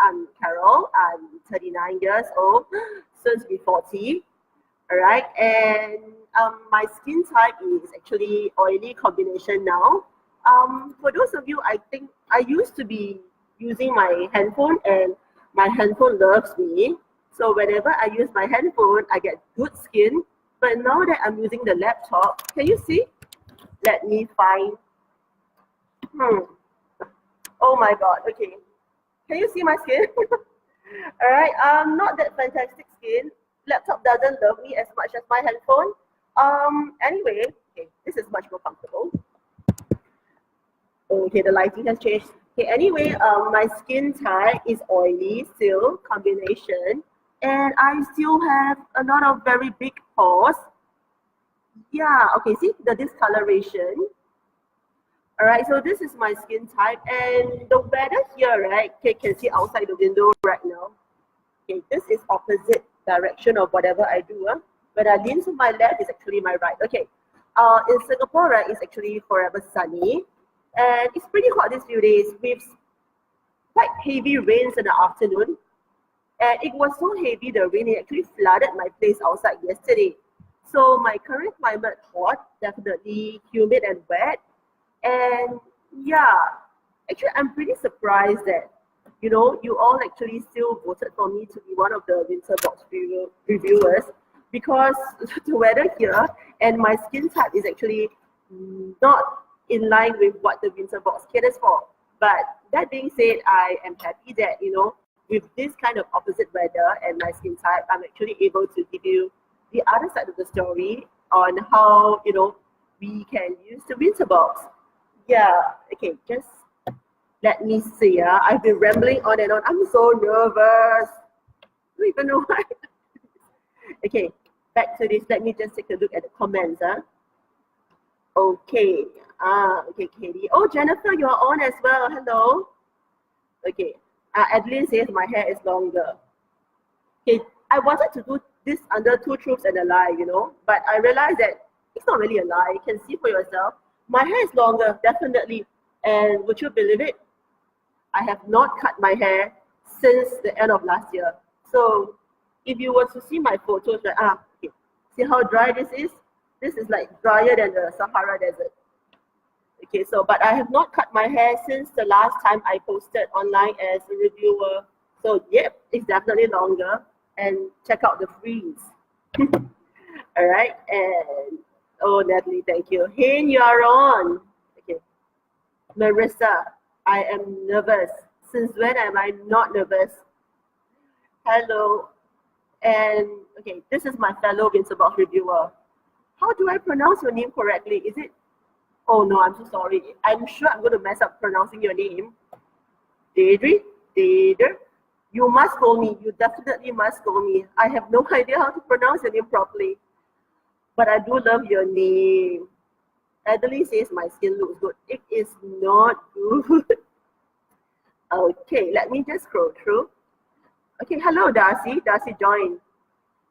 I'm Carol. I'm 39 years old, soon to be 40. All right, and my skin type is actually oily combination now. For those of you, I think I used to be using my handphone, and my handphone loves me. So whenever I use my handphone, I get good skin. But now that I'm using the laptop, can you see? Let me find. Oh my God. Okay. Can you see my skin? All right. Not that fantastic skin. Laptop doesn't love me as much as my handphone. Anyway, okay, this is much more comfortable. Okay, the lighting has changed. Okay, anyway, my skin type is oily still, combination, and I still have a lot of very big pores. Yeah, okay, see the discoloration. All right, so this is my skin type, and the weather here, right? Okay, can see outside the window right now. Okay, this is opposite direction of whatever I do. When I lean to my left, it's actually my right. Okay, in Singapore, right, it's actually forever sunny, and it's pretty hot these few days with quite heavy rains in the afternoon. And it was so heavy, the rain, it actually flooded my place outside yesterday. So my current climate, hot, definitely humid and wet. And yeah, actually, I'm pretty surprised that, you know, you all actually still voted for me to be one of the winter box reviewers, because the weather here and my skin type is actually not in line with what the winter box caters for. But that being said, I am happy that, you know, with this kind of opposite weather and my skin type, I'm actually able to give you the other side of the story on how, you know, we can use the winter box. Yeah, okay, just let me see. I've been rambling on and on. I'm so nervous. I don't even know why. Okay, back to this. Let me just take a look at the comments. Okay. Okay, Katie. Oh, Jennifer, you're on as well. Hello. Okay. Adeline says my hair is longer. Okay, I wanted to do this under two truths and a lie, you know, but I realized that it's not really a lie. You can see for yourself. My hair is longer, definitely. And would you believe it? I have not cut my hair since the end of last year. So if you were to see my photos, like, okay, see how dry this is? This is like drier than the Sahara Desert. Okay, so, but I have not cut my hair since the last time I posted online as a reviewer. So, yep, it's definitely longer. And check out the freeze. All right, and oh, Natalie, thank you. Hey, you're on. Okay, Marissa, I am nervous. Since when am I not nervous? Hello, and okay, this is my fellow Winterbox reviewer. How do I pronounce your name correctly? Is it? Oh no, I'm so sorry. I'm sure I'm going to mess up pronouncing your name. Deidre? You must call me. You definitely must call me. I have no idea how to pronounce your name properly. But I do love your name. Adelie says my skin looks good. It is not good. Okay, let me just scroll through. Okay, hello Darcy. Darcy joined.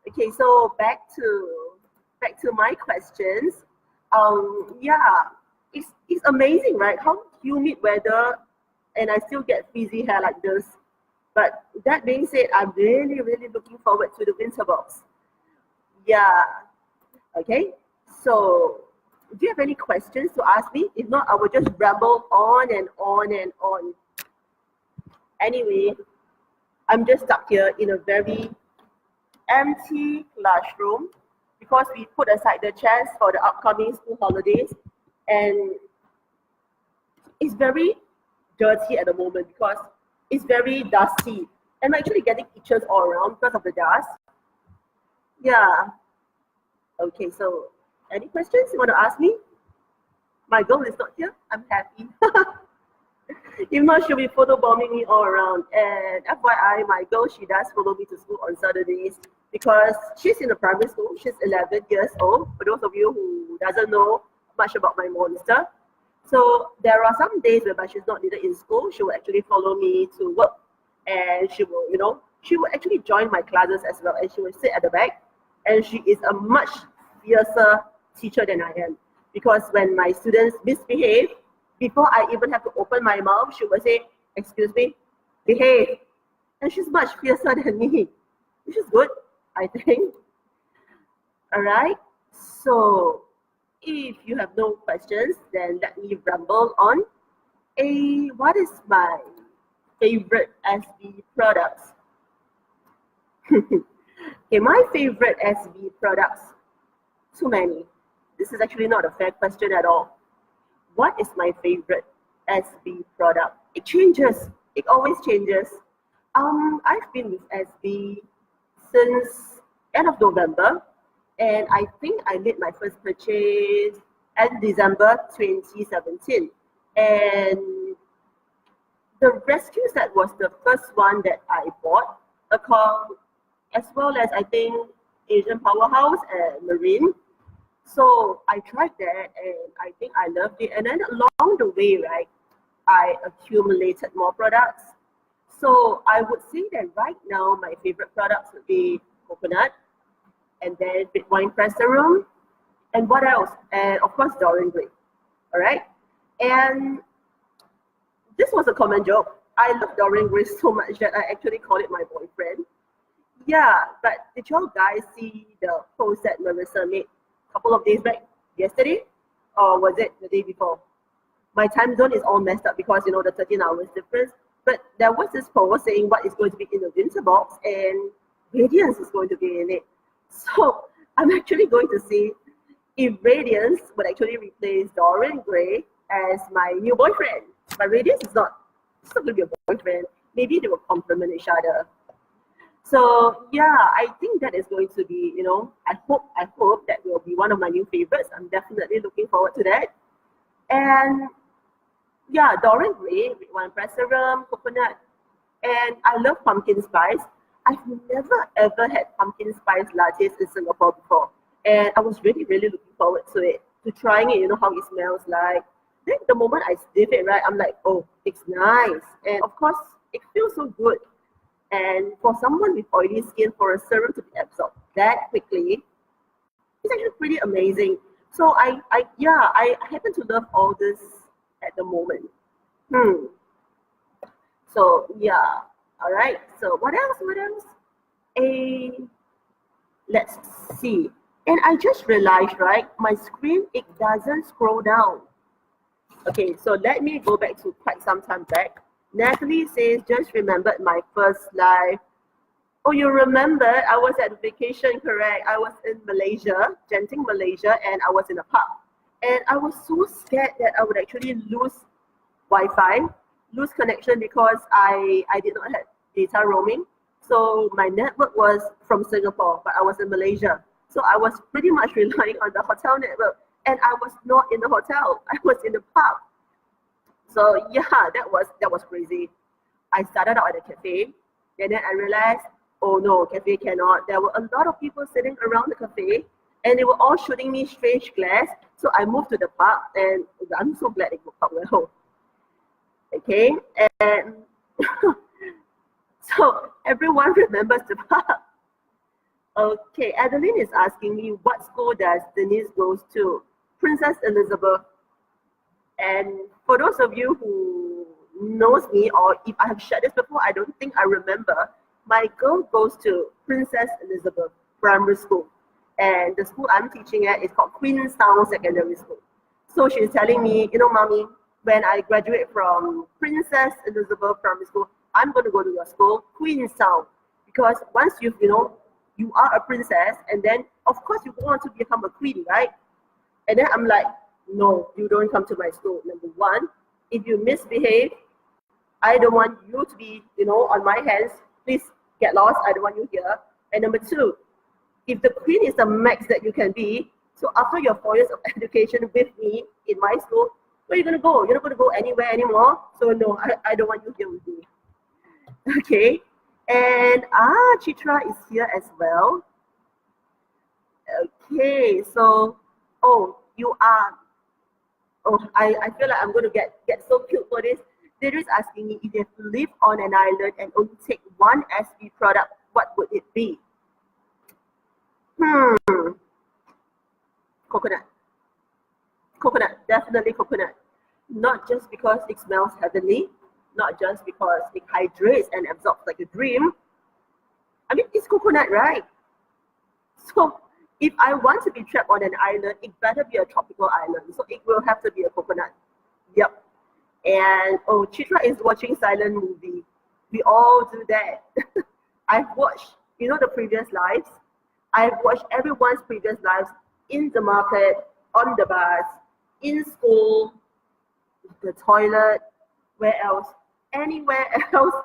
Okay, so back to my questions. Yeah, it's amazing, right? How humid weather, and I still get frizzy hair like this. But that being said, I'm really, really looking forward to the winter box. Yeah. Okay. So, do you have any questions to ask me? If not, I will just ramble on and on and on. Anyway, I'm just stuck here in a very empty classroom because we put aside the chairs for the upcoming school holidays, and it's very dirty at the moment because it's very dusty. I'm actually getting itches all around because of the dust. Yeah. Okay, so any questions you want to ask me? My girl is not here. I'm happy. If not, she'll be photobombing me all around. And FYI, my girl, she does follow me to school on Saturdays because she's in a primary school. She's 11 years old. For those of you who doesn't know much about my monster. So there are some days whereby she's not needed in school. She will actually follow me to work. And she will, you know, she will actually join my classes as well. And she will sit at the back. And she is a much fiercer teacher than I am. Because when my students misbehave, before I even have to open my mouth, she will say, "Excuse me, behave." and she's much fiercer than me, which is good, I think. All right. So if you have no questions, then let me ramble on. What is my favorite SB products? Okay, my favorite SB products. Too many. This is actually not a fair question at all. What is my favorite SB product? It changes. It always changes. I've been with SB since end of November, and I think I made my first purchase in December 2017. And the Rescue Set was the first one that I bought, as well as I think Asian Powerhouse and Marine. So I tried that and I think I loved it. And then along the way, right, I accumulated more products. So I would say that right now my favorite products would be coconut, and then Wine Press Serum, and what else? And of course Dorian Gray. All right. And this was a common joke. I love Dorian Gray so much that I actually call it my boyfriend. Yeah, but did y'all guys see the post that Marissa made a couple of days back, yesterday? Or was it the day before? My time zone is all messed up because, the 13 hours difference. But there was this post saying what is going to be in the winter box, and Radiance is going to be in it. So I'm actually going to see if Radiance would actually replace Dorian Gray as my new boyfriend. But Radiance is not going to be a boyfriend. Maybe they will complement each other. So yeah, I think that is going to be, I hope that will be one of my new favorites. I'm definitely looking forward to that. And yeah, Dorian Gray, Wine Press Serum, coconut, and I love pumpkin spice. I've never ever had pumpkin spice lattes in Singapore before, and I was really looking forward to it, to trying it. How it smells like. Then the moment I sniff it, right, I'm like, oh, it's nice, and of course, it feels so good. And for someone with oily skin, for a serum to be absorbed that quickly, it's actually pretty amazing. So I happen to love all this at the moment. So yeah, all right. So what else? Let's see. And I just realized, right, my screen, it doesn't scroll down. Okay, so let me go back to quite some time back. Natalie says, just remembered my first live. Oh, you remember? I was at vacation, correct? I was in Malaysia, Genting, Malaysia, and I was in a pub. And I was so scared that I would actually lose Wi-Fi, lose connection, because I did not have data roaming. So my network was from Singapore, but I was in Malaysia. So I was pretty much relying on the hotel network. And I was not in the hotel. I was in the pub. So yeah, that was crazy. I started out at a cafe, and then I realized, oh no, cafe cannot. There were a lot of people sitting around the cafe, and they were all shooting me strange glares. So I moved to the pub, and I'm so glad it worked out well. Okay, and so everyone remembers the pub. Okay, Adeline is asking me, what school does Denise goes to? Princess Elizabeth. And for those of you who knows me, or if I have shared this before, I don't think I remember, my girl goes to Princess Elizabeth Primary School. And the school I'm teaching at is called Queenstown Secondary School. So she's telling me, mommy, when I graduate from Princess Elizabeth Primary School, I'm going to go to your school, Queenstown. Because once you are a princess, and then, of course, you want to become a queen, right? And then I'm like, no, you don't come to my school. Number one, if you misbehave, I don't want you to be, on my hands. Please get lost. I don't want you here. And number two, if the queen is the max that you can be, so after your 4 years of education with me in my school, where are you going to go? You're not going to go anywhere anymore. So no, I don't want you here with me. Okay. And Chitra is here as well. Okay. So, you are. I feel like I'm going to get so cute for this. They're just asking me, if you have to live on an island and only take one SB product, what would it be? Coconut. Coconut, definitely coconut. Not just because it smells heavenly, not just because it hydrates and absorbs like a dream. I mean, it's coconut, right? So if I want to be trapped on an island, it better be a tropical island. So it will have to be a coconut. Yep. And oh, Chitra is watching silent movie. We all do that. I've watched, the previous lives. I've watched everyone's previous lives in the market, on the bus, in school, the toilet, where else? Anywhere else.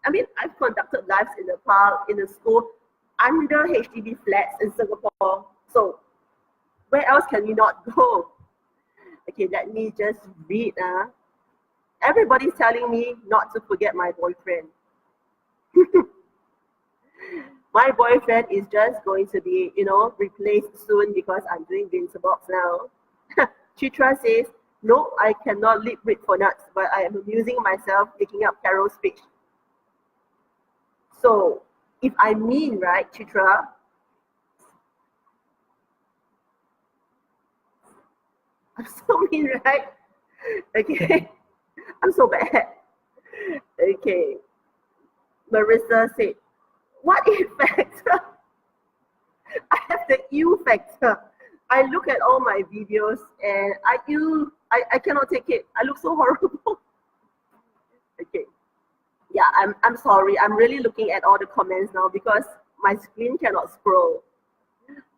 I mean, I've conducted lives in the park, in the school, under HDB flats in Singapore. So where else can we not go? Okay, let me just read. Everybody's telling me not to forget my boyfriend. My boyfriend is just going to be, replaced soon because I'm doing winter box now. Chitra says, no, I cannot lip read for nuts, but I am amusing myself picking up Carol's speech. So, if I mean, right, Chitra, I'm so mean, right? Okay, I'm so bad. Okay, Marissa said, what E factor? I have the U factor. I look at all my videos and I cannot take it. I look so horrible. Okay. Yeah, I'm sorry. I'm really looking at all the comments now because my screen cannot scroll.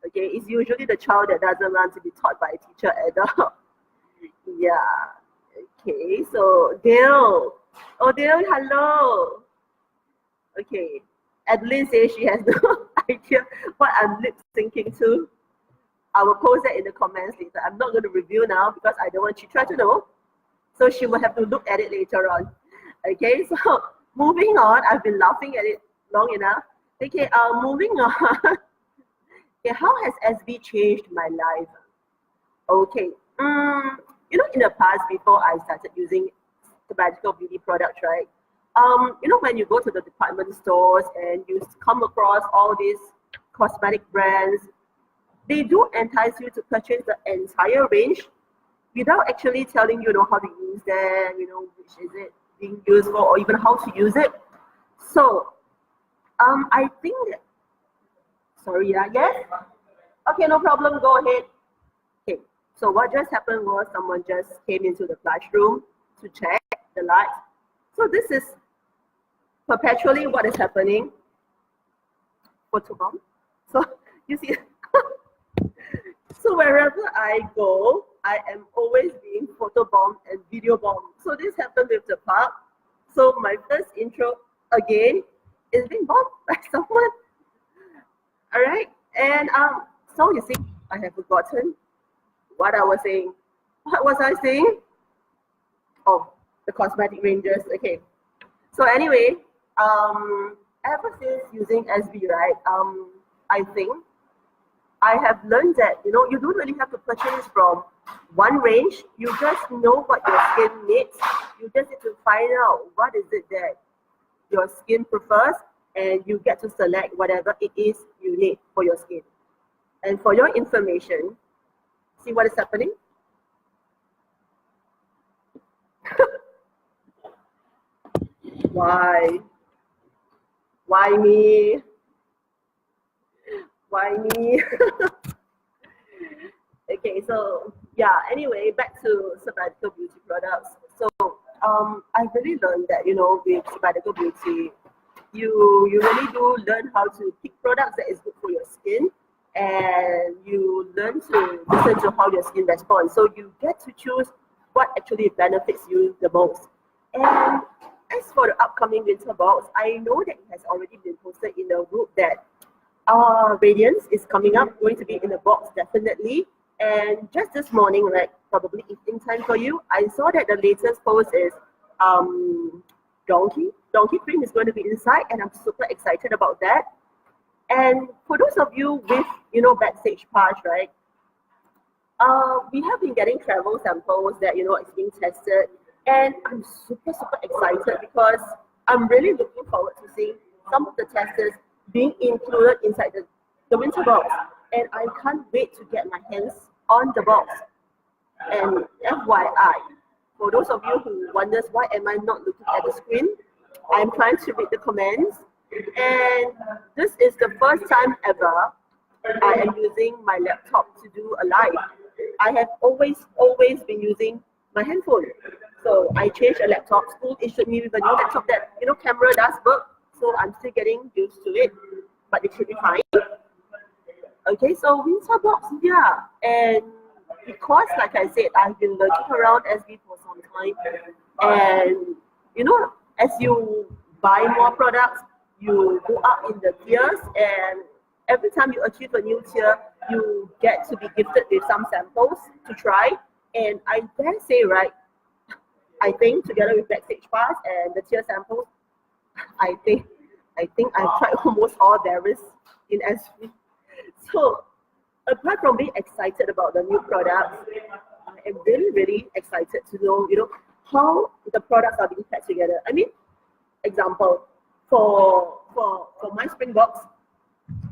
Okay, it's usually the child that doesn't want to be taught by a teacher either. Yeah. Okay, so Dale. Oh, Dale, hello. Okay. Adeline says she has no idea what I'm lip syncing to. I will post that in the comments later. I'm not going to review now because I don't want Chitra to know. So she will have to look at it later on. Okay, so moving on. I've been laughing at it long enough. Okay, moving on. Okay, how has SB changed my life? Okay, in the past, before I started using Sabbatical Beauty products, right? When you go to the department stores and you come across all these cosmetic brands, they do entice you to purchase the entire range without actually telling you, how to use them, which is it being used for, or even how to use it. So, I think that, sorry, yes? Okay, no problem, go ahead. Okay, so what just happened was someone just came into the classroom to check the lights. So this is perpetually what is happening. Photobomb. So you see, so wherever I go, I am always being photobombed and video bombed. So this happened with the park. So my first intro again is being bombed by someone. All right, and so you see, I have forgotten what I was saying. What was I saying? Oh, the cosmetic ranges. Okay. So anyway, ever since using SB, right, I think I have learned that, you don't really have to purchase from one range. You just know what your skin needs. You just need to find out what is it that your skin prefers, and you get to select whatever it is you need for your skin. And for your information, see what is happening? Why? Why me? Why me? Okay, so yeah, anyway, back to Sabbatical Beauty products. So I really learned that, with Sabbatical Beauty, you really do learn how to pick products that is good for your skin, and you learn to listen to how your skin responds. So you get to choose what actually benefits you the most. And as for the upcoming winter box, I know that it has already been posted in the group that Radiance is coming up, going to be in the box definitely. And just this morning, right, probably in time for you, I saw that the latest post is Donkey cream is going to be inside, and I'm super excited about that. And for those of you with, backstage pass, right, we have been getting travel samples that, it's being tested. And I'm super excited because I'm really looking forward to seeing some of the testers being included inside the winter box. And I can't wait to get my hands on the box. And FYI, For those of you who wonders why am I not looking at the screen, I'm trying to read the comments. And this is the first time ever I am using my laptop to do a live. I have always been using my handphone. So I changed a laptop. School issued me with a new laptop that, camera does work. So I'm still getting used to it, but it should be fine. Okay, so winter box, yeah. And because, like I said, I've been lurking around SB for some time. And, as you buy more products, you go up in the tiers, and every time you achieve a new tier, you get to be gifted with some samples to try. And I dare say, right, I think together with Backstage Pass and the tier samples, I think I've tried almost all there is in SV. So apart from being excited about the new products, I am really excited to know, how the products are being put together. I mean, example, for my spring box,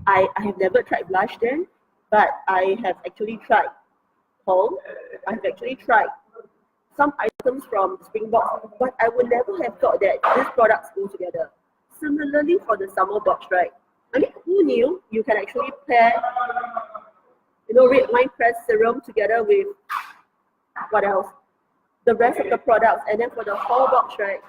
I have never tried blush then, but I have actually tried Paul. I've actually tried some items from spring box, but I would never have thought that these products go together. Similarly for the summer box, right? I mean, who knew you can actually pair, red wine press serum together with what else? The rest of the products, and then for the fall box, right?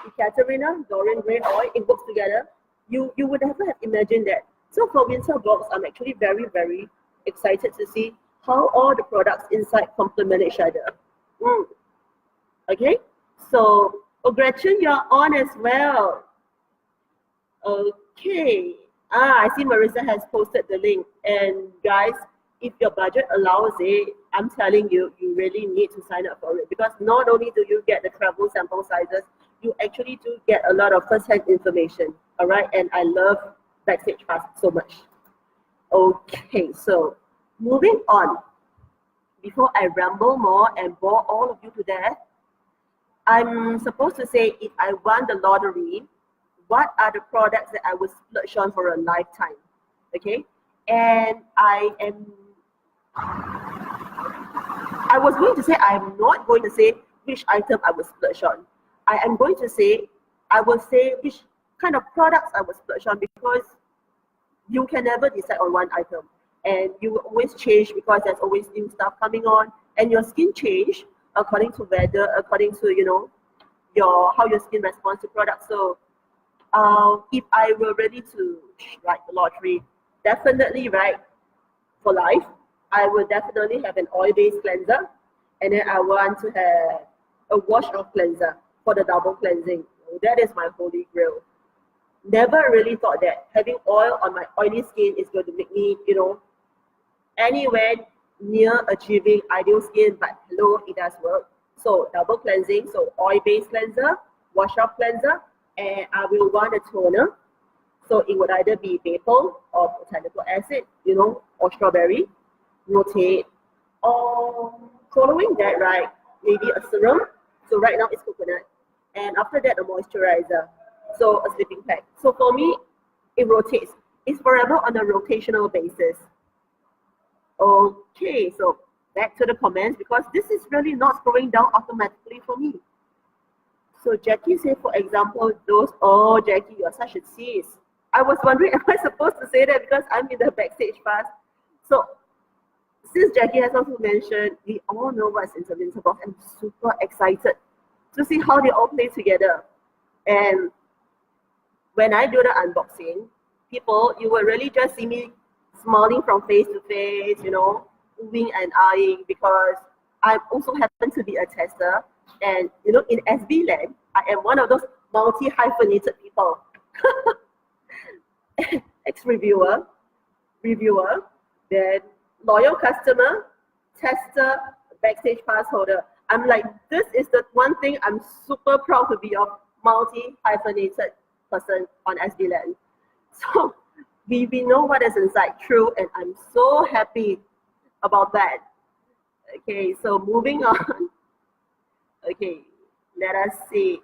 Ekaterina, Dorian Gray oil, it works together. You would never have imagined that. So for winter box, I'm actually very excited to see how all the products inside complement each other. Okay, so Gretchen, you're on as well. Okay, I see Marissa has posted the link, and guys, if your budget allows it, I'm telling you, you really need to sign up for it, because not only do you get the travel sample sizes, you actually do get a lot of first-hand information. All right, and I love Backstage Pass so much. Okay, so moving on. Before I ramble more and bore all of you to death, I'm supposed to say, if I won the lottery, what are the products that I would splurge on for a lifetime? Okay, and I was going to say, I'm not going to say which item I would splurge on. I am going to say, I will say which kind of products I would splurge on, because you can never decide on one item. And you will always change, because there's always new stuff coming on, and your skin change according to weather, according to, how your skin responds to products. So if I were ready to strike the lottery, definitely, right, for life, I will definitely have an oil-based cleanser, and then I want to have a wash-off cleanser for the double cleansing. That is my holy grail. Never really thought that having oil on my oily skin is going to make me, anywhere near achieving ideal skin, but hello, it does work. So double cleansing, so oil-based cleanser, wash-off cleanser, and I will want a toner. So it would either be maple or botanical acid, or strawberry, rotate, or following that, right, maybe a serum. So right now it's coconut, and after that a moisturizer, so a sleeping pack. So for me, it rotates. It's forever on a rotational basis. Okay, so back to the comments, because this is really not scrolling down automatically for me. So Jackie said, for example, Jackie, you're such a sis. I was wondering, am I supposed to say that because I'm in the Backstage Pass? So since Jackie has also mentioned, we all know what's in the winter box. I'm super excited to see how they all play together. And when I do the unboxing, people, you will really just see me smiling from face to face, moving and eyeing, because I also happen to be a tester. And, in SB land, I am one of those multi-hyphenated people. Ex-reviewer, reviewer, then loyal customer, tester, Backstage Pass holder. I'm like, this is the one thing I'm super proud to be of, multi-hyphenated person on SB land. So we know what is inside, true, and I'm so happy about that. Okay, so moving on. Okay, let us see.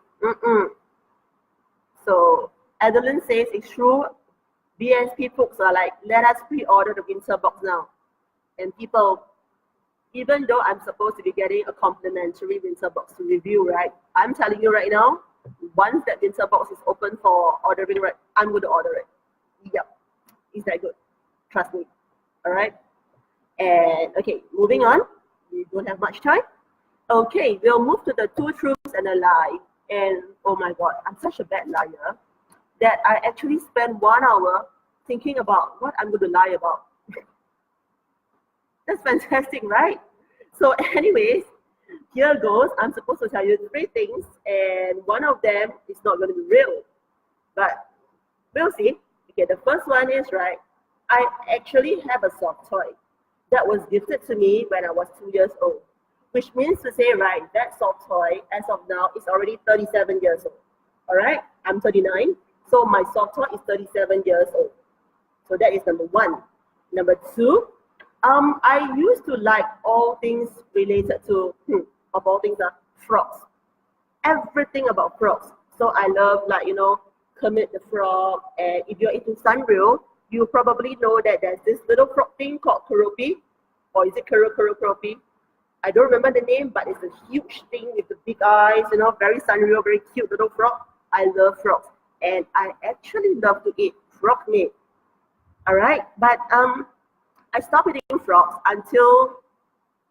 So Adeline says, it's true, BSP folks are like, let us pre-order the winter box now. And people, Even though I'm supposed to be getting a complimentary winter box to review, right? I'm telling you right now, once that winter box is open for ordering, right, I'm going to order it. Yep, is that good? Trust me. All right. And okay, moving on. We don't have much time. Okay, we'll move to the two truths and a lie. And oh my God, I'm such a bad liar that I actually spent 1 hour thinking about what I'm going to lie about. That's fantastic, right? So anyways, here goes. I'm supposed to tell you 3 things, and one of them is not going to be real, but we'll see. Okay, the first one is, right, I actually have a soft toy that was gifted to me when I was 2 years old, which means to say, right, that soft toy as of now is already 37 years old. All right, I'm 39, so my soft toy is 37 years old. So that is number 1. Number 2, I used to like all things related to, of all things, frogs. Everything about frogs. So I love, like, you know, Kermit the Frog. And if you're into Sanrio, you probably know that there's this little frog thing called Keroppi. Or is it Keroppi? I don't remember the name, but it's a huge thing with the big eyes, you know, very Sanrio, very cute little frog. I love frogs. And I actually love to eat frog meat. All right, but I stopped eating frogs until,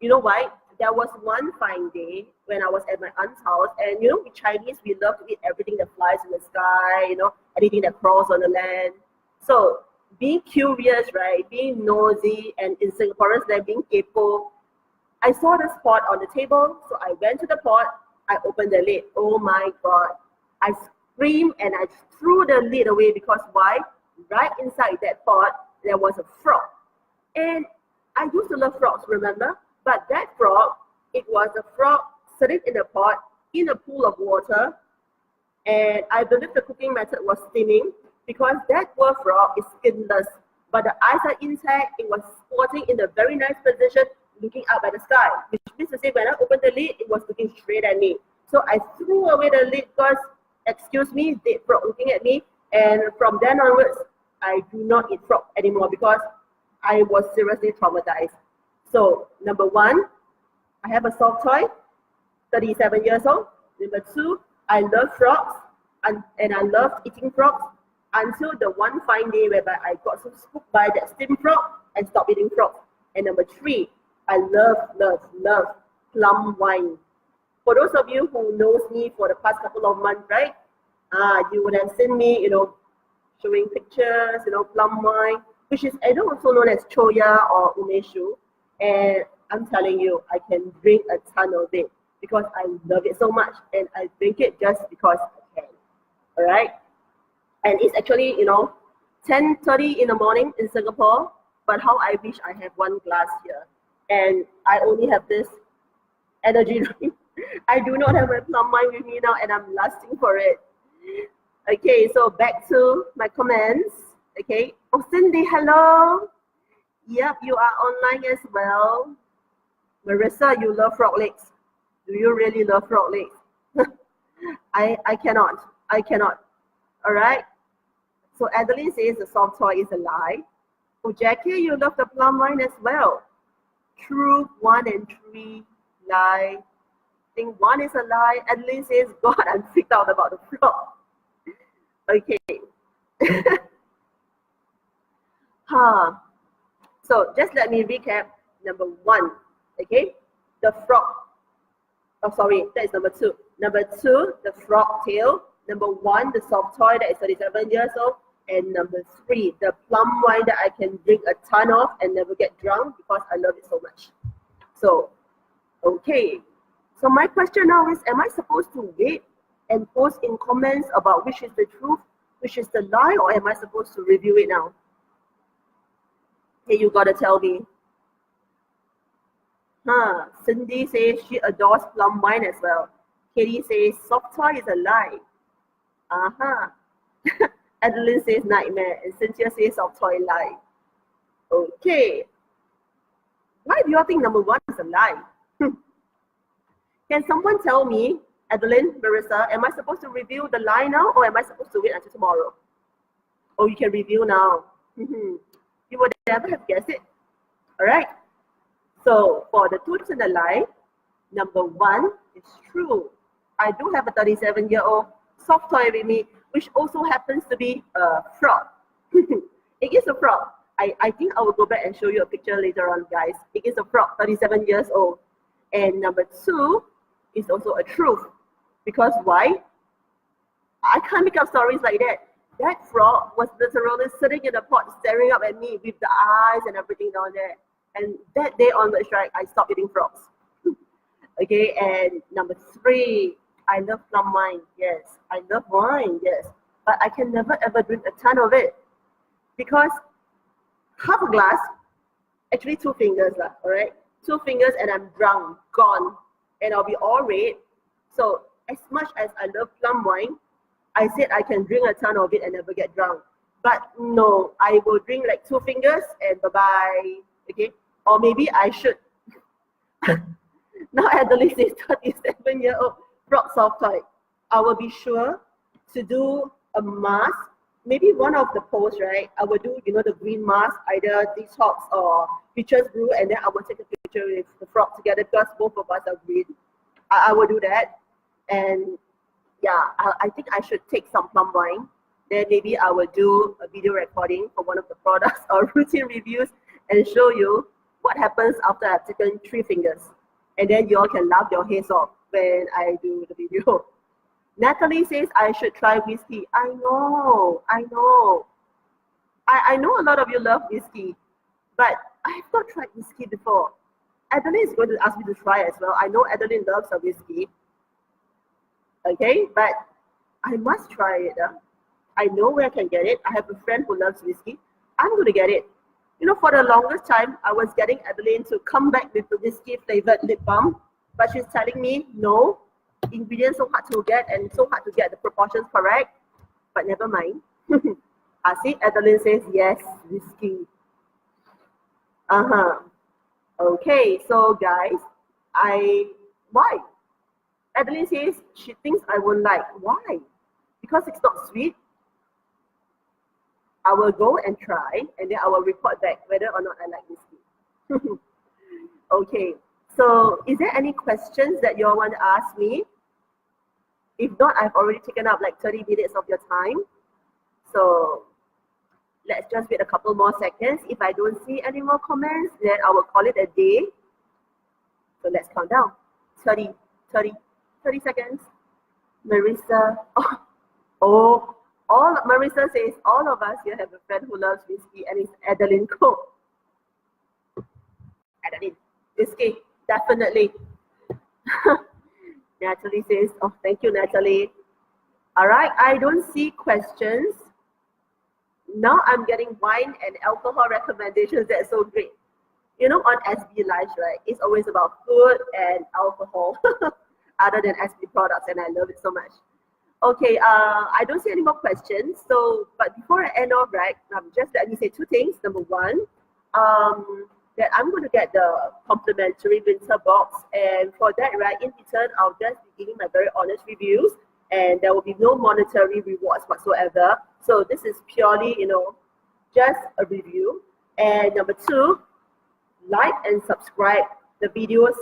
you know what? There was one fine day when I was at my aunt's house, and you know, with Chinese, we love to eat everything that flies in the sky, you know, anything that crawls on the land. So being curious, right, being nosy, and in Singaporeans, they're being kaypoh, I saw this pot on the table, so I went to the pot, I opened the lid. Oh my God. I screamed and I threw the lid away because why? Right inside that pot, there was a frog. And I used to love frogs, remember? But that frog, it was a frog sitting in a pot in a pool of water. And I believe the cooking method was steaming because that poor frog is skinless. But the eyes are intact. It was squatting in a very nice position, looking up at the sky. Which means to say, when I opened the lid, it was looking straight at me. So I threw away the lid because, excuse me, dead frog looking at me. And from then onwards, I do not eat frog anymore because I was seriously traumatized. So, number 1, I have a soft toy, 37 years old. Number 2, I love frogs, and I loved eating frogs until the one fine day whereby I got so spooked by that steamed frog and stopped eating frogs. And number 3, I love plum wine. For those of you who knows me for the past couple of months, right? You would have seen me, you know, showing pictures, you know, plum wine, which is also known as choya or umeshu. And I'm telling you, I can drink a ton of it because I love it so much, and I drink it just because I can. All right, and it's actually, you know, 10:30 in the morning in Singapore. But how I wish I have one glass here, and I only have this energy drink. I do not have my plum wine with me now, and I'm lusting for it. Okay, so back to my comments. Okay, oh Cindy, hello. Yep, you are online as well. Marissa, you love frog legs. Do you really love frog legs? I cannot. All right. So Adeline says the soft toy is a lie. Oh, Jackie, you love the plum wine as well. Truth 1 and 3, lie. I think 1 is a lie. Adeline says, God, I'm freaked out about the frog. Okay. So just let me recap. Number 1, okay, the frog. Oh, sorry, that is number 2. Number 2, the frog tail. Number 1, the soft toy that is 37 years old. And number 3, the plum wine that I can drink a ton of and never get drunk because I love it so much. So, okay. So my question now is, am I supposed to wait and post in comments about which is the truth, which is the lie, or am I supposed to review it now? Hey, you gotta tell me. Cindy says she adores plum wine as well. Katie says soft toy is a lie. Adeline says nightmare, and Cynthia says soft toy lie. Okay. Why do you all think number 1 is a lie? Can someone tell me, Adeline, Marissa, am I supposed to review the lie now, or am I supposed to wait until tomorrow? Oh, you can review now. You would never have guessed it. All right. So for the truths and the lie, number 1 is true. I do have a 37-year-old soft toy with me, which also happens to be a frog. It is a frog. I think I will go back and show you a picture later on, guys. It is a frog, 37 years old. And number 2 is also a truth. Because why? I can't make up stories like that. That frog was literally sitting in the pot staring up at me with the eyes and everything down there. And that day onwards, right, I stopped eating frogs. Okay, and number 3, I love plum wine. Yes, I love wine, yes. But I can never ever drink a ton of it. Because half a glass, actually 2 fingers, all right? 2 fingers and I'm drunk, gone. And I'll be all red. So as much as I love plum wine, I said I can drink a ton of it and never get drunk. But no, I will drink like 2 fingers and bye-bye, okay? Or maybe I should. Now Adelaide is 37-year-old frog soft toy. I will be sure to do a mask. Maybe one of the posts, right? I will do, the green mask, either detox or peaches brew, and then I will take a picture with the frog together because both of us are green. I will do that. And yeah, I think I should take some plum wine. Then maybe I will do a video recording for one of the products or routine reviews and show you what happens after I've taken 3 fingers. And then you all can laugh your heads off when I do the video. Natalie says I should try whiskey. I know. I know a lot of you love whiskey, but I have not tried whiskey before. Adeline is going to ask me to try as well. I know Adeline loves her whiskey. Okay, but I must try it. I know where I can get it. I have a friend who loves whiskey. I'm going to get it. For the longest time, I was getting Adeline to come back with the whiskey flavored lip balm, but she's telling me no. Ingredients so hard to get and so hard to get the proportions correct, but never mind. I see Adeline says yes, whiskey. Okay, so guys, why? Adeline says she thinks I won't like. Why? Because it's not sweet. I will go and try, and then I will report back whether or not I like whiskey. Okay. So is there any questions that you all want to ask me? If not, I've already taken up like 30 minutes of your time. So let's just wait a couple more seconds. If I don't see any more comments, then I will call it a day. So let's count down. 30 seconds. Marissa. Marissa says, all of us here have a friend who loves whiskey, and it's Adeline Coe. Adeline, whiskey. Definitely. Natalie says, oh, thank you, Natalie. All right, I don't see questions. Now I'm getting wine and alcohol recommendations. That's so great. On SB Live, right, it's always about food and alcohol other than SB products, and I love it so much. Okay, I don't see any more questions. So, but before I end off, right, just let me say 2 things. Number 1, that I'm going to get the complimentary winter box, and for that, right, in return, I'll just be giving my very honest reviews, and there will be no monetary rewards whatsoever. So this is purely, just a review. And number 2, like and subscribe the videos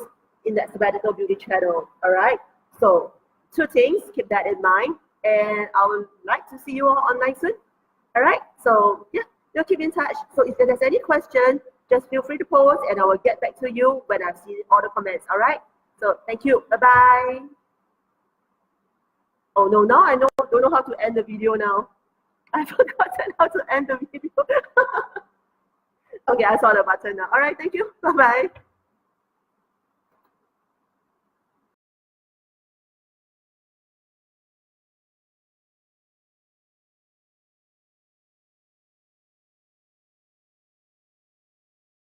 in that Sabbatical Beauty channel. All right. So 2 things, keep that in mind, and I would like to see you all online soon. All right. So yeah, you'll keep in touch. So if there's any question, just feel free to post, and I will get back to you when I've seen all the comments. All right. So thank you. Bye bye. Oh no, now I don't know how to end the video now. I forgotten how to end the video. Okay, I saw the button now. All right. Thank you. Bye bye.